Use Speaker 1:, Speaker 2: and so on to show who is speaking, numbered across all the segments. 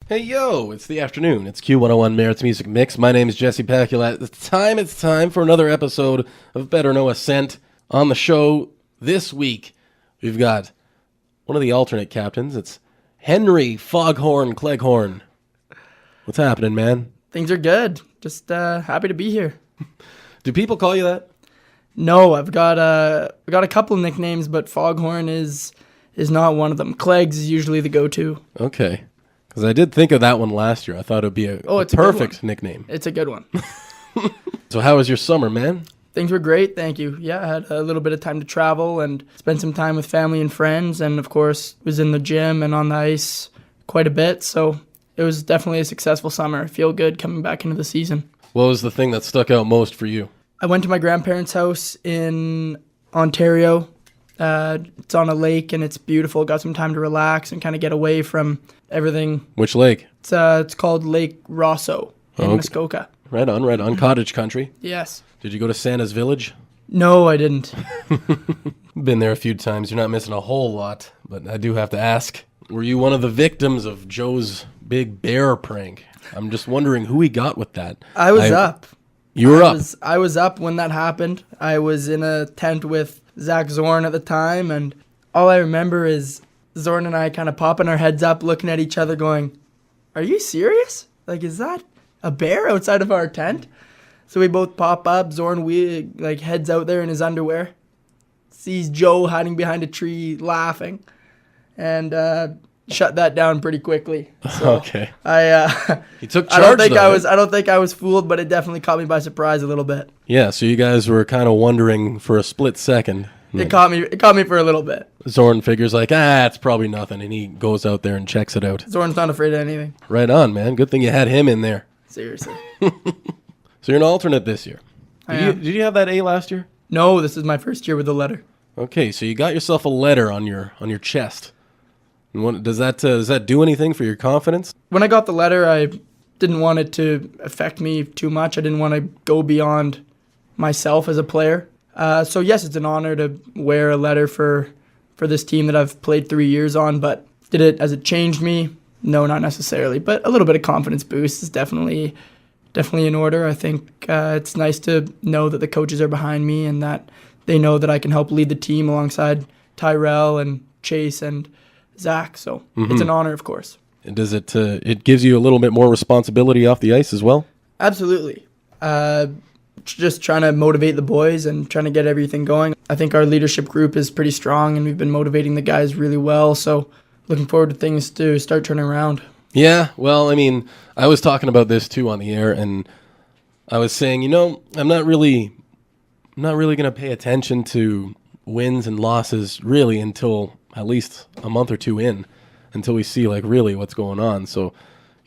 Speaker 1: Hey yo, it's the afternoon. It's Q101 Merritt's Music Mix. My name is Jesse Pacula. It's time for another episode of Better Know Ascent. On the show this week, we've got one of the alternate captains. It's Henry Foghorn Cleghorn. What's happening, man?
Speaker 2: Things are good. Just happy to be here.
Speaker 1: Do people call you that?
Speaker 2: No, I've got a couple nicknames, but Foghorn is not one of them. Clegs is usually the go-to.
Speaker 1: Okay. Because I did think of that one last year. I thought it would be a perfect nickname.
Speaker 2: It's a good one.
Speaker 1: So how was your summer, man?
Speaker 2: Things were great, thank you. Yeah, I had a little bit of time to travel and spend some time with family and friends, and of course was in the gym and on the ice quite a bit. So it was definitely a successful summer. I feel good coming back into the season.
Speaker 1: What was the thing that stuck out most for you?
Speaker 2: I went to my grandparents' house in Ontario. It's on a lake and it's beautiful. Got some time to relax and kind of get away from everything.
Speaker 1: Which lake?
Speaker 2: It's called Lake Rosso in Muskoka.
Speaker 1: Right on. Cottage country.
Speaker 2: Yes.
Speaker 1: Did you go to Santa's Village?
Speaker 2: No, I didn't.
Speaker 1: Been there a few times. You're not missing a whole lot, but I do have to ask. Were you one of the victims of Joe's big bear prank? I'm just wondering who he got with that.
Speaker 2: I was up.
Speaker 1: You were up?
Speaker 2: I was up when that happened. I was in a tent with Zach Zorn at the time, and all I remember is Zorn and I kind of popping our heads up, looking at each other going, "Are you serious? Like, is that a bear outside of our tent?" So we both pop up. Zorn heads out there in his underwear, sees Joe hiding behind a tree laughing, and shut that down pretty quickly. So
Speaker 1: okay.
Speaker 2: He
Speaker 1: took charge.
Speaker 2: I don't think I was fooled, but it definitely caught me by surprise a little bit.
Speaker 1: Yeah, so you guys were kind of wondering for a split second.
Speaker 2: It caught me for a little bit.
Speaker 1: Zorn figures like, it's probably nothing, and he goes out there and checks it out.
Speaker 2: Zorn's not afraid of anything.
Speaker 1: Right on, man. Good thing you had him in there.
Speaker 2: Seriously.
Speaker 1: So you're an alternate this year. Did you have that A last year?
Speaker 2: No, this is my first year with a letter.
Speaker 1: Okay, so you got yourself a letter on your chest. And does that do anything for your confidence?
Speaker 2: When I got the letter, I didn't want it to affect me too much. I didn't want to go beyond myself as a player. So yes, it's an honor to wear a letter for this team that I've played 3 years on, but has it changed me? No, not necessarily, but a little bit of confidence boost is definitely in order. I think it's nice to know that the coaches are behind me and that they know that I can help lead the team alongside Tyrell and Chase and Zach. So It's an honor, of course.
Speaker 1: And does it gives you a little bit more responsibility off the ice as well?
Speaker 2: Absolutely. Just trying to motivate the boys and trying to get everything going. I think our leadership group is pretty strong and we've been motivating the guys really well. So looking forward to things to start turning around.
Speaker 1: Yeah, well, I mean, I was talking about this too on the air, and I was saying, I'm not really going to pay attention to wins and losses really until at least a month or two in, until we see really what's going on. So,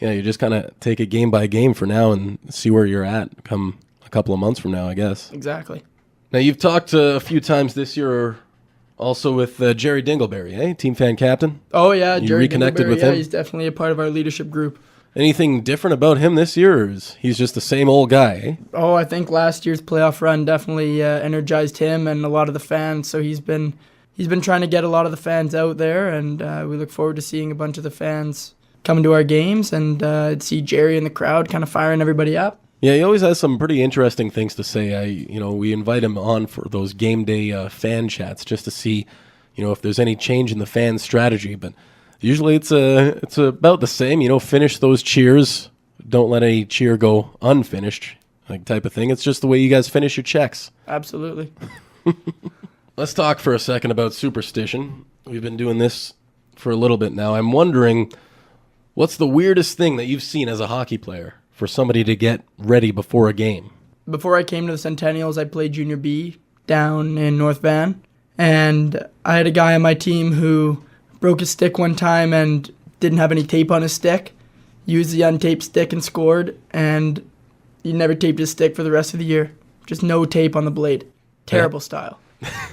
Speaker 1: yeah, you just kind of take it game by game for now and see where you're at come a couple of months from now, I guess.
Speaker 2: Exactly.
Speaker 1: Now, you've talked a few times this year also with Jerry Dingleberry, team fan captain.
Speaker 2: Oh, yeah.
Speaker 1: You
Speaker 2: Jerry
Speaker 1: reconnected with him?
Speaker 2: He's definitely a part of our leadership group.
Speaker 1: Anything different about him this year, or is he's just the same old guy, eh?
Speaker 2: Oh, I think last year's playoff run definitely energized him and a lot of the fans. So he's been trying to get a lot of the fans out there, and we look forward to seeing a bunch of the fans coming to our games and see Jerry in the crowd kind of firing everybody up.
Speaker 1: Yeah, he always has some pretty interesting things to say. We invite him on for those game day fan chats just to see, if there's any change in the fan strategy. But usually it's about the same. Finish those cheers. Don't let any cheer go unfinished, type of thing. It's just the way you guys finish your checks.
Speaker 2: Absolutely.
Speaker 1: Let's talk for a second about superstition. We've been doing this for a little bit now. I'm wondering, what's the weirdest thing that you've seen as a hockey player for somebody to get ready before a game?
Speaker 2: Before I came to the Centennials, I played Junior B down in North Van, and I had a guy on my team who broke his stick one time and didn't have any tape on his stick, used the Untape Stick and scored, and he never taped his stick for the rest of the year. Just no tape on the blade. Terrible style.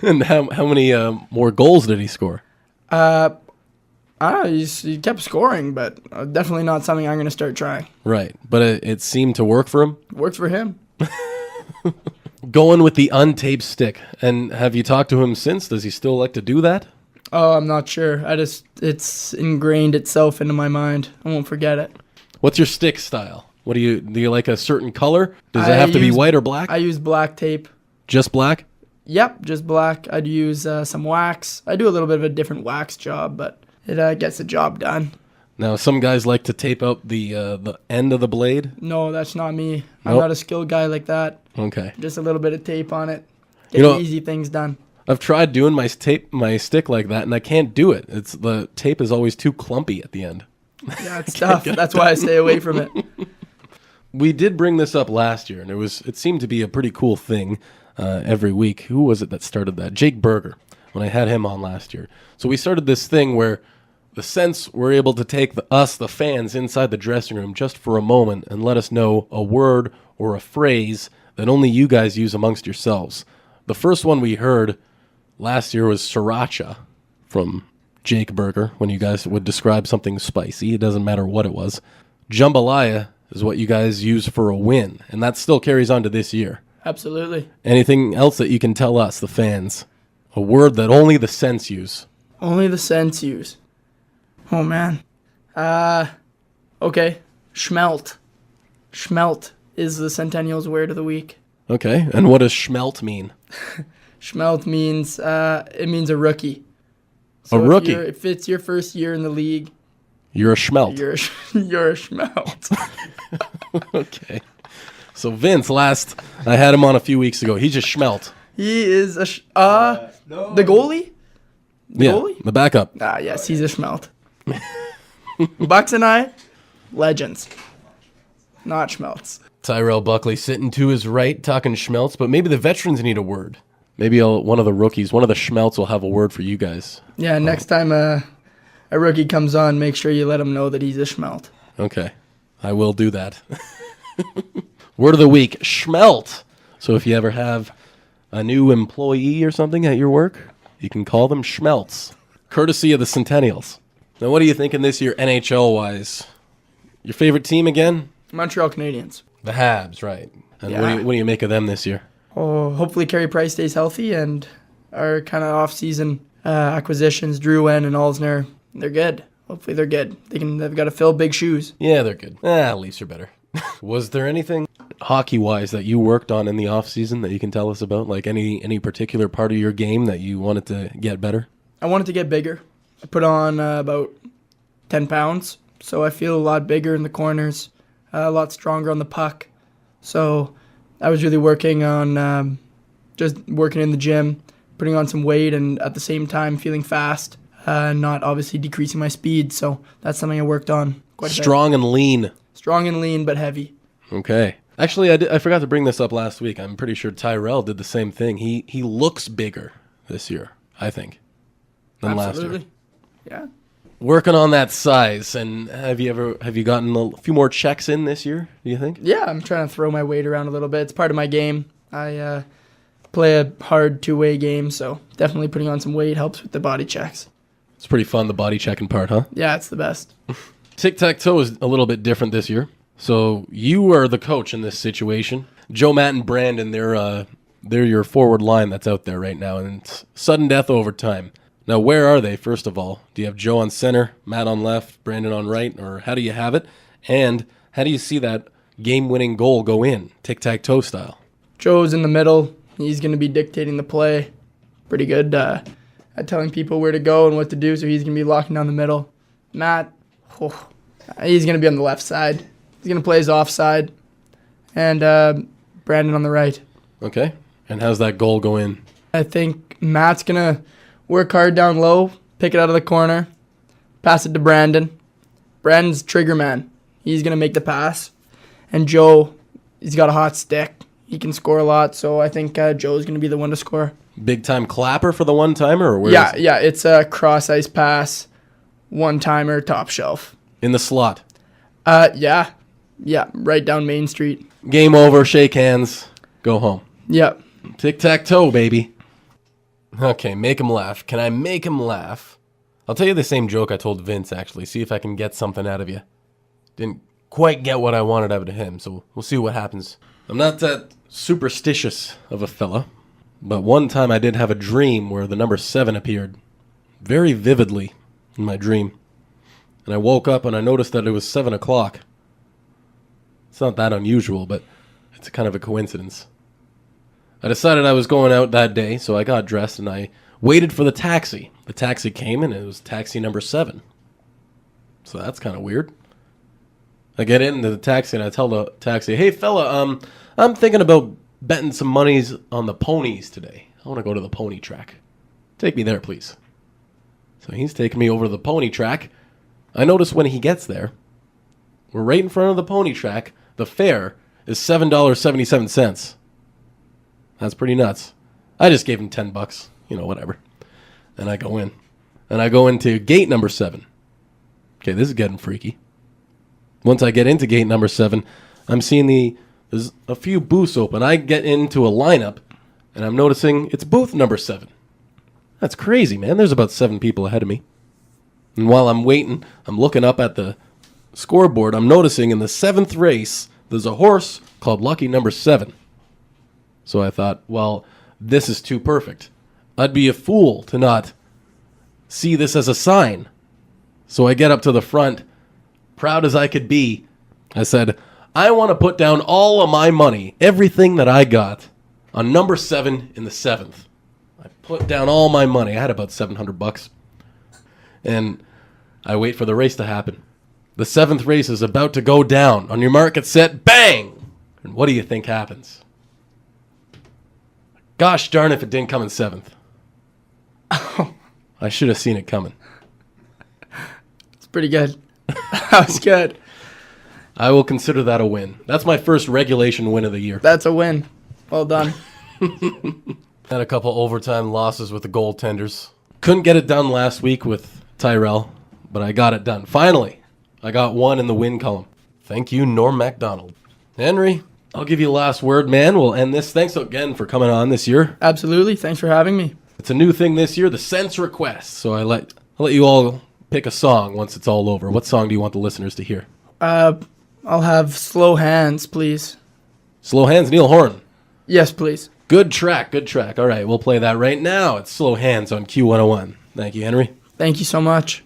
Speaker 1: And how many more goals did he score?
Speaker 2: He kept scoring, but definitely not something I'm going to start trying.
Speaker 1: Right, but it seemed to work for him?
Speaker 2: Worked for him.
Speaker 1: Going with the untaped stick. And have you talked to him since? Does he still like to do that?
Speaker 2: Oh, I'm not sure. It's ingrained itself into my mind. I won't forget it.
Speaker 1: What's your stick style? Do you like a certain color? Does it
Speaker 2: I
Speaker 1: have to be
Speaker 2: use-
Speaker 1: white or black?
Speaker 2: I use black tape.
Speaker 1: Just black?
Speaker 2: Yep, just black. I'd use some wax. I do a little bit of a different wax job, but it gets the job done.
Speaker 1: Now, some guys like to tape out the end of the blade.
Speaker 2: No, that's not me. I'm
Speaker 1: Nope.
Speaker 2: not a skilled guy like that.
Speaker 1: Okay.
Speaker 2: Just a little bit of tape on it. Get
Speaker 1: You know-
Speaker 2: the easy things done.
Speaker 1: I've tried doing my stick like that, and I can't do it. The tape is always too clumpy at the end.
Speaker 2: Yeah, it's tough. That's why I stay away from it.
Speaker 1: We did bring this up last year, and it seemed to be a pretty cool thing every week. Who was it that started that? Jake Berger, when I had him on last year. So we started this thing where the Cents were able to take the fans, inside the dressing room just for a moment and let us know a word or a phrase that only you guys use amongst yourselves. The first one we heard last year was sriracha from Jake Berger, when you guys would describe something spicy. It doesn't matter what it was. Jambalaya is what you guys use for a win, and that still carries on to this year.
Speaker 2: Absolutely.
Speaker 1: Anything else that you can tell us, the fans? A word that only the Cents use.
Speaker 2: Only the Cents use. Oh, man. Okay. Schmelt. Schmelt is the Centennial's word of the week.
Speaker 1: Okay, and what does schmelt mean?
Speaker 2: Schmelt means it means a rookie.
Speaker 1: A rookie?
Speaker 2: If it's your first year in the league,
Speaker 1: You're a schmelt.
Speaker 2: you're a schmelt.
Speaker 1: Okay. So Vince, I had him on a few weeks ago. He's a schmelt.
Speaker 2: He is the goalie? Goalie?
Speaker 1: The backup.
Speaker 2: Yes, he's a schmelt. Bucks and I, legends. Not schmelts.
Speaker 1: Tyrell Buckley sitting to his right talking schmelts, but maybe the veterans need a word. Maybe one of the rookies, one of the schmelts will have a word for you guys.
Speaker 2: Yeah, next time a rookie comes on, make sure you let him know that he's a schmelt.
Speaker 1: Okay, I will do that. Word of the week, schmelt. So if you ever have a new employee or something at your work, you can call them schmelts, courtesy of the Centennials. Now, what are you thinking this year NHL-wise? Your favorite team again?
Speaker 2: Montreal Canadiens.
Speaker 1: The Habs, right. And
Speaker 2: Yeah.
Speaker 1: what do you make of them this year?
Speaker 2: Oh, hopefully Carey Price stays healthy, and our kind of off-season acquisitions, Drouin and Alsner, they're good. Hopefully they're good. They've got to fill big shoes.
Speaker 1: Yeah, they're good. Leafs are better. Was there anything hockey-wise that you worked on in the off-season that you can tell us about? Like any particular part of your game that you wanted to get better?
Speaker 2: I wanted to get bigger. I put on about 10 pounds, so I feel a lot bigger in the corners, a lot stronger on the puck. So I was really working on just working in the gym, putting on some weight, and at the same time feeling fast, not obviously decreasing my speed. So that's something I worked on quite a bit.
Speaker 1: Strong and lean.
Speaker 2: Strong and lean, but heavy.
Speaker 1: Okay. Actually, I forgot to bring this up last week. I'm pretty sure Tyrell did the same thing. He looks bigger this year, I think, than last year.
Speaker 2: Absolutely. Yeah.
Speaker 1: Working on that size, and have you gotten a few more checks in this year, do you think?
Speaker 2: Yeah, I'm trying to throw my weight around a little bit. It's part of my game. I play a hard two-way game, so definitely putting on some weight helps with the body checks.
Speaker 1: It's pretty fun, the body checking part, huh?
Speaker 2: Yeah, it's the best.
Speaker 1: Tic Tac Toe is a little bit different this year. So you are the coach in this situation. Joe, Matt, and Brandon, they're your forward line that's out there right now, and it's sudden death overtime. Now, where are they, first of all? Do you have Joe on center, Matt on left, Brandon on right, or how do you have it? And how do you see that game-winning goal go in, tic-tac-toe style?
Speaker 2: Joe's in the middle. He's going to be dictating the play. Pretty good at telling people where to go and what to do, so he's going to be locking down the middle. Matt, he's going to be on the left side. He's going to play his offside. And Brandon on the right.
Speaker 1: Okay. And how's that goal go in?
Speaker 2: I think Matt's going to work hard down low, pick it out of the corner, pass it to Brandon. Brandon's trigger man. He's going to make the pass. And Joe, he's got a hot stick. He can score a lot, so I think Joe's going to be the one to score.
Speaker 1: Big-time clapper for the one-timer? Or where
Speaker 2: Yeah,
Speaker 1: is it?
Speaker 2: yeah, it's a cross-ice pass, one-timer, top shelf.
Speaker 1: In the slot.
Speaker 2: Yeah, right down Main Street.
Speaker 1: Game over, shake hands, go home.
Speaker 2: Yep.
Speaker 1: Tic-tac-toe, baby. Okay, make him laugh. Can I make him laugh? I'll tell you the same joke I told Vince, actually. See if I can get something out of you. Didn't quite get what I wanted out of him, so we'll see what happens. I'm not that superstitious of a fella, but one time I did have a dream where the number 7 appeared. very vividly in my dream. And I woke up and I noticed that it was 7 o'clock. It's not that unusual, but it's kind of a coincidence. I decided I was going out that day, so I got dressed and I waited for the taxi. The taxi came and it was taxi number 7. So that's kind of weird. I get into the taxi and I tell the taxi, "Hey fella, I'm thinking about betting some monies on the ponies today. I want to go to the pony track. Take me there, please." So he's taking me over to the pony track. I notice when he gets there, we're right in front of the pony track. The fare is $7.77. That's pretty nuts. I just gave him $10, whatever. And I go in. And I go into gate number 7. Okay, this is getting freaky. Once I get into gate number 7, I'm seeing there's a few booths open. I get into a lineup, and I'm noticing it's booth number 7. That's crazy, man. There's about 7 people ahead of me. And while I'm waiting, I'm looking up at the scoreboard. I'm noticing in the 7th race, there's a horse called Lucky Number 7. So I thought, well, this is too perfect. I'd be a fool to not see this as a sign. So I get up to the front, proud as I could be. I said, "I want to put down all of my money, everything that I got, on number 7 in the 7th. I put down all my money. I had about $700. And I wait for the race to happen. The 7th race is about to go down. On your mark, get set, bang! And what do you think happens? Gosh darn if it didn't come in 7th. I should have seen it coming.
Speaker 2: It's pretty good. That was good.
Speaker 1: I will consider that a win. That's my first regulation win of the year.
Speaker 2: That's a win. Well done.
Speaker 1: Had a couple overtime losses with the goaltenders. Couldn't get it done last week with Tyrell, but I got it done. Finally, I got 1 in the win column. Thank you, Norm MacDonald. Henry, I'll give you the last word, man. We'll end this. Thanks again for coming on this year.
Speaker 2: Absolutely. Thanks for having me.
Speaker 1: It's a new thing this year, the Sense Request. So I'll let you all pick a song once it's all over. What song do you want the listeners to hear?
Speaker 2: I'll have Slow Hands, please.
Speaker 1: Slow Hands, Neil Horn.
Speaker 2: Yes, please.
Speaker 1: Good track, good track. All right, we'll play that right now. It's Slow Hands on Q101. Thank you, Henry.
Speaker 2: Thank you so much.